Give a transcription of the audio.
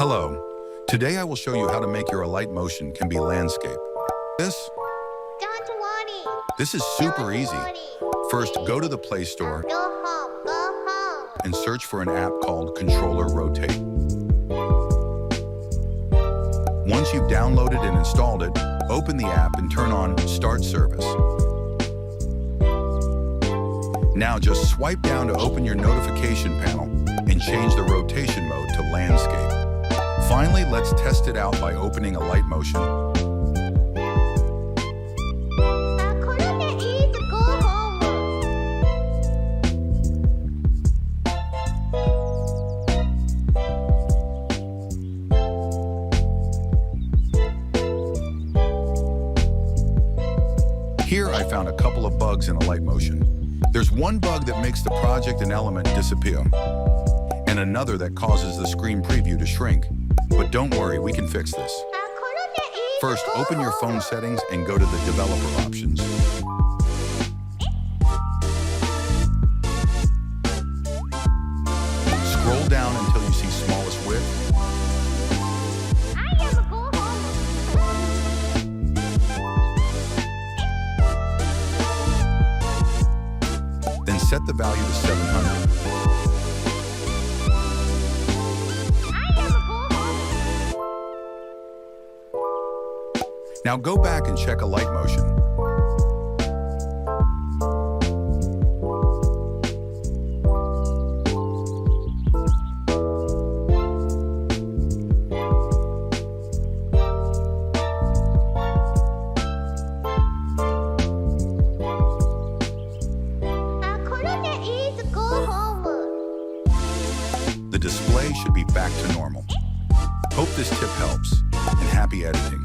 Hello. Today I will show you how to make your Alight Motion can be landscape. Don't worry. This is super Don't easy. worry. First, go to the Play Store Go home. Go home. and search for an app called Controller Rotate. Once you've downloaded and installed it, open the app and turn on Start Service. Now just swipe down to open your notification panel and change the rotation mode to landscape. Finally, let's test it out by opening Alight Motion. 그런데 is go home. Here I found a couple of bugs in Alight Motion. There's one bug that makes the project and element disappear, and another that causes the screen preview to shrink. But don't worry, we can fix this. 그런데 is First, go open your phone home. settings and go to the developer options. Scroll down until you see smallest width. I am go home. Then set the value to 700. I am go home. Now go back and check Alight Motion. 그런데 is go home. The display should be back to normal. Hope this tip helps, and happy editing.